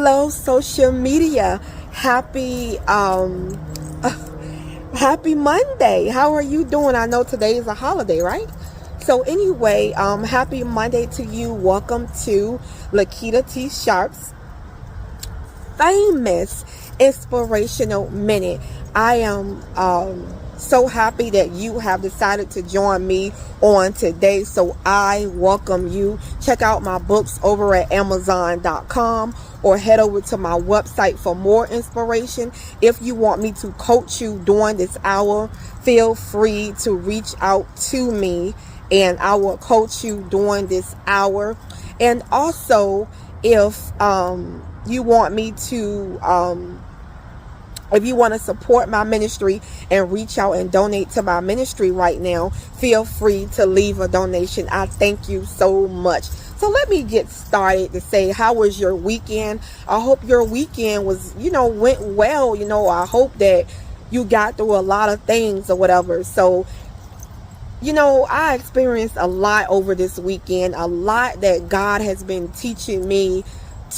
Hello, social media. Happy happy Monday. How are you doing? I know today is a holiday, right? So anyway, happy Monday to you. Welcome to Lakitatsharpe's famous inspirational minute. I am so happy that you have decided to join me on today. So I welcome you. Check out my books over at Amazon.com or head over to my website for more inspiration. If you want me to coach you during this hour, feel free to reach out to me and I will coach you during this hour. And also, if you want me to if you want to support my ministry and reach out and donate to my ministry right now, feel free to leave a donation. I thank you so much. So let me get started to say, how was your weekend? I hope your weekend was, went well. I hope that you got through a lot of things or whatever. So, I experienced a lot over this weekend, a lot that God has been teaching me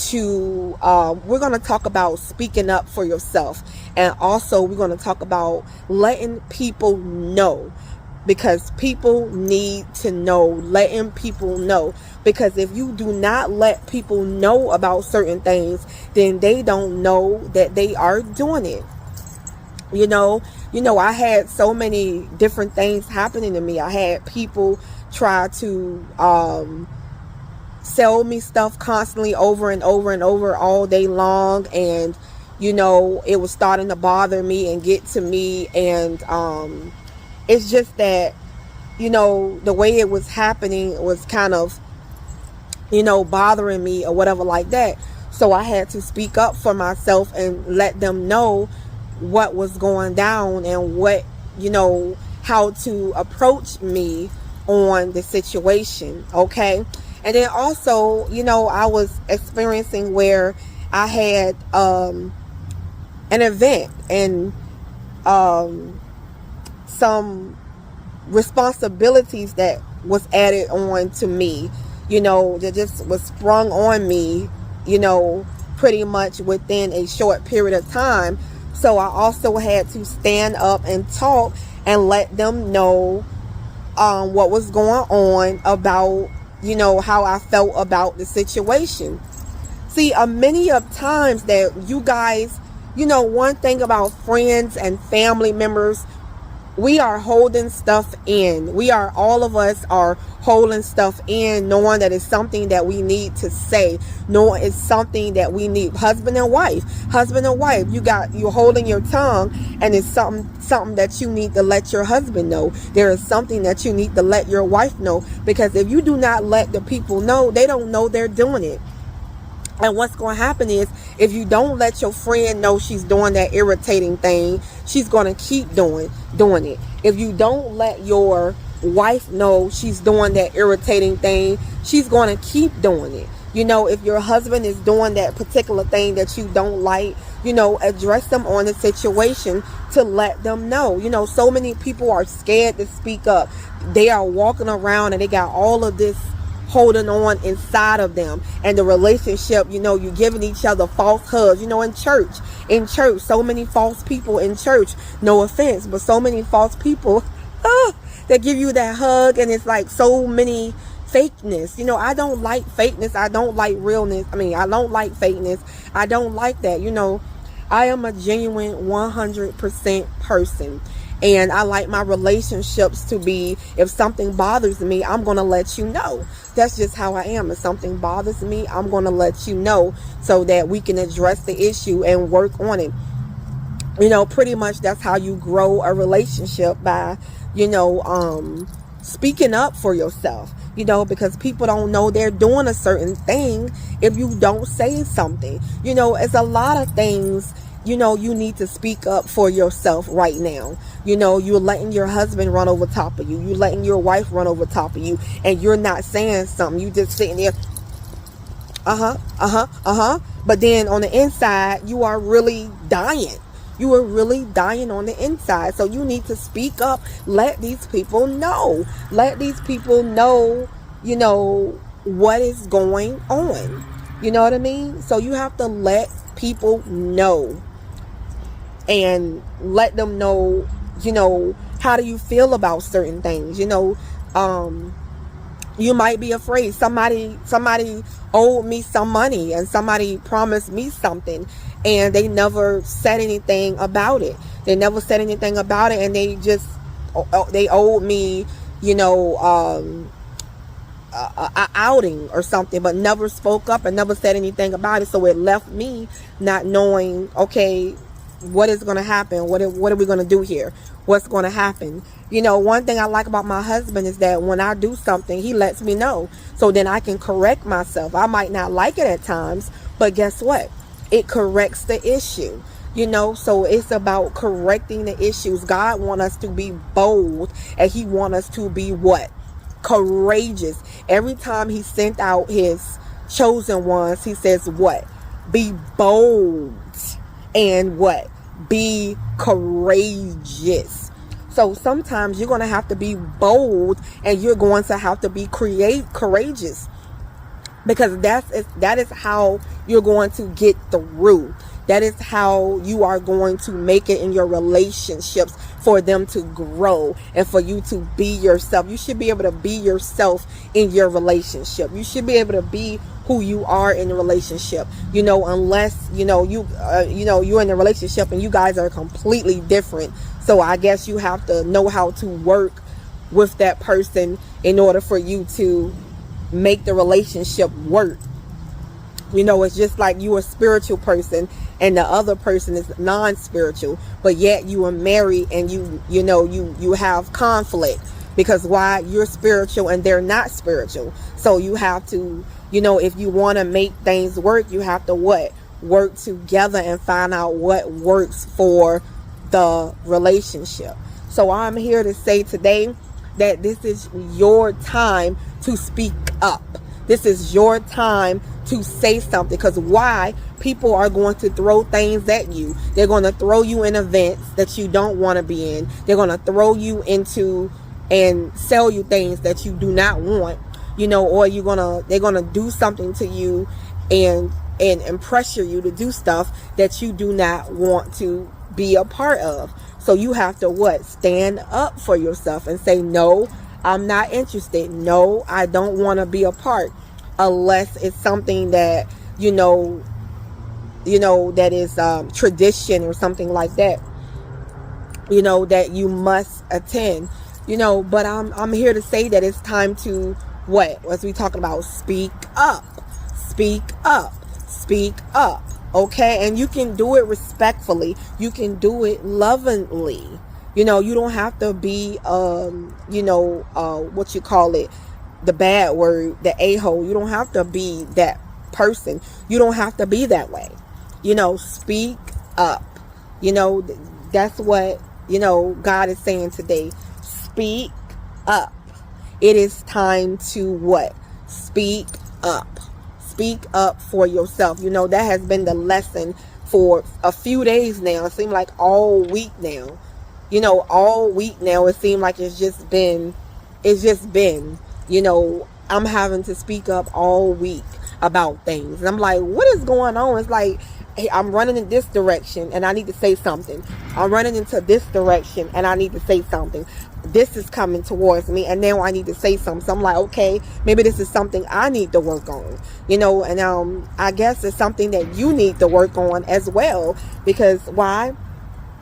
to we're going to talk about speaking up for yourself, and also we're going to talk about letting people know, because people need to know. Letting people know, because if you do not let people know about certain things, then they don't know that they are doing it. I had so many different things happening to me. I had people try to sell me stuff constantly over and over and over all day long, and it was starting to bother me and get to me, and it's just that the way it was happening was kind of bothering me or whatever like that. So I had to speak up for myself and let them know what was going down and what how to approach me on the situation. Okay. And then also, I was experiencing where I had an event and some responsibilities that was added on to me, that just was sprung on me, pretty much within a short period of time. So I also had to stand up and talk and let them know what was going on about how I felt about the situation. See, many of times that you guys, one thing about friends and family members, we are holding stuff in. All of us are holding stuff in, knowing that it's something that we need to say, knowing it's something that we need. Husband and wife, you're holding your tongue, and it's something that you need to let your husband know. There is something that you need to let your wife know, because if you do not let the people know, they don't know they're doing it. And what's going to happen is, if you don't let your friend know she's doing that irritating thing, she's going to keep doing it. If you don't let your wife know she's doing that irritating thing, she's going to keep doing it. If your husband is doing that particular thing that you don't like, address them on the situation to let them know. So many people are scared to speak up. They are walking around and they got all of this holding on inside of them, and the relationship, you're giving each other false hugs, in church, so many false people in church, no offense, but so many false people that give you that hug, and it's like so many fakeness. I don't like fakeness. I don't like realness. I don't like fakeness. I don't like that. I am a genuine 100% person. And I like my relationships to be, if something bothers me, I'm going to let you know. That's just how I am. If something bothers me, I'm going to let you know, so that we can address the issue and work on it. Pretty much that's how you grow a relationship, by, speaking up for yourself, because people don't know they're doing a certain thing if you don't say something. It's a lot of things you need to speak up for yourself right now. You're letting your husband run over top of you. You're letting your wife run over top of you, and you're not saying something. You just sitting there, but then on the inside, you are really dying. You are really dying on the inside. So you need to speak up. Let these people know. Let these people know, what is going on. You know what I mean? So you have to let people know, and let them know, how do you feel about certain things. You might be afraid. Somebody owed me some money, and somebody promised me something, and they never said anything about it. And they owed me, a outing or something, but never spoke up and never said anything about it. So it left me not knowing, okay, what is going to happen? What are we going to do here? What's going to happen? One thing I like about my husband is that when I do something, he lets me know, so then I can correct myself. I might not like it at times, but guess what? It corrects the issue. So it's about correcting the issues. God wants us to be bold, and he wants us to be what? Courageous. Every time he sent out his chosen ones, he says what? Be bold and what? Be courageous. So sometimes you're going to have to be bold, and you're going to have to be courageous, because that is how you're going to get through. That is how you are going to make it in your relationships, for them to grow and for you to be yourself. You should be able to be yourself in your relationship. You should be able to be who you are in a relationship. Unless you're in a relationship and you guys are completely different. So I guess you have to know how to work with that person in order for you to make the relationship work. It's just like you a spiritual person and the other person is non-spiritual, but yet you are married, and you have conflict, because why? You're spiritual and they're not spiritual. So you have to, if you want to make things work, you have to what? Work together and find out what works for the relationship. So I'm here to say today that this is your time to speak up. This is your time to say something, because why? People are going to throw things at you. They're going to throw you in events that you don't want to be in. They're going to throw you into and sell you things that you do not want, or they're going to do something to you and pressure you to do stuff that you do not want to be a part of. So you have to what? Stand up for yourself and say, no, I'm not interested. No, I don't want to be a part, unless it's something that, that is tradition or something like that, that you must attend, but I'm here to say that it's time to what? As we talking about, speak up, speak up, speak up. Okay. And you can do it respectfully. You can do it lovingly. You don't have to be, what you call it, the bad word, the a-hole. You don't have to be that person. You don't have to be that way. Speak up. That's what, God is saying today. Speak up. It is time to what? Speak up. Speak up for yourself. That has been the lesson for a few days now. It seems like all week now. All week now, it seems like it's just been, I'm having to speak up all week about things. And I'm like, what is going on? It's like, hey, I'm running in this direction and I need to say something. I'm running into this direction and I need to say something. This is coming towards me and now I need to say something. So I'm like, okay, maybe this is something I need to work on, and I guess it's something that you need to work on as well, because why?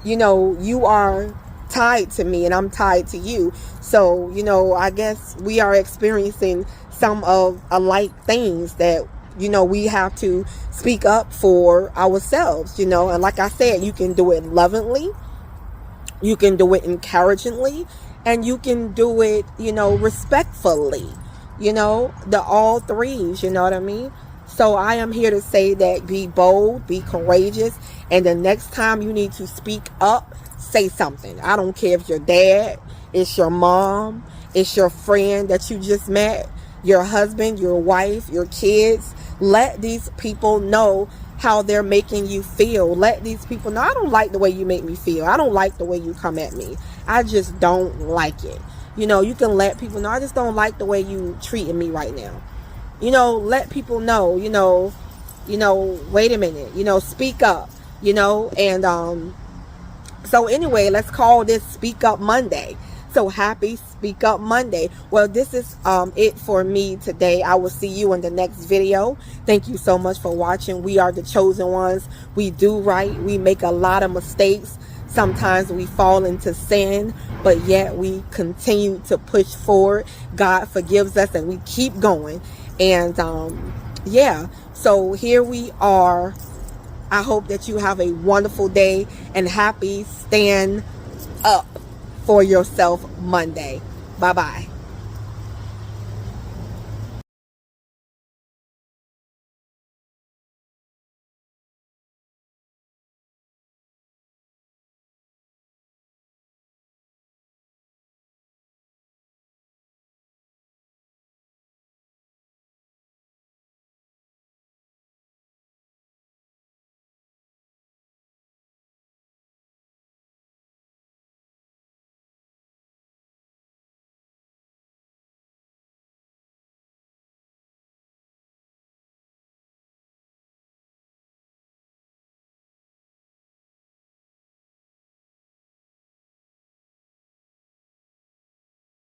You are tied to me and I'm tied to you. So, I guess we are experiencing some of alike things that, we have to speak up for ourselves, and like I said, you can do it lovingly, you can do it encouragingly, and you can do it, respectfully, the all threes, you know what I mean? So I am here to say that be bold, be courageous, and the next time you need to speak up, say something. I don't care if your dad, it's your mom, it's your friend that you just met, your husband, your wife, your kids. Let these people know how they're making you feel. Let these people know, I don't like the way you make me feel. I don't like the way you come at me. I just don't like it. You can let people know, I just don't like the way you treating me right now. Let people know, you know, wait a minute, you know, speak up, you know. And so anyway, let's call this Speak Up Monday. So happy Speak Up Monday. Well, this is it for me today. I will see you in the next video. Thank you so much for watching. We are the chosen ones. We do right. We make a lot of mistakes. Sometimes we fall into sin, but yet we continue to push forward. God forgives us and we keep going. And yeah, so here we are. I hope that you have a wonderful day, and happy Stand Up for Yourself Monday. Bye-bye.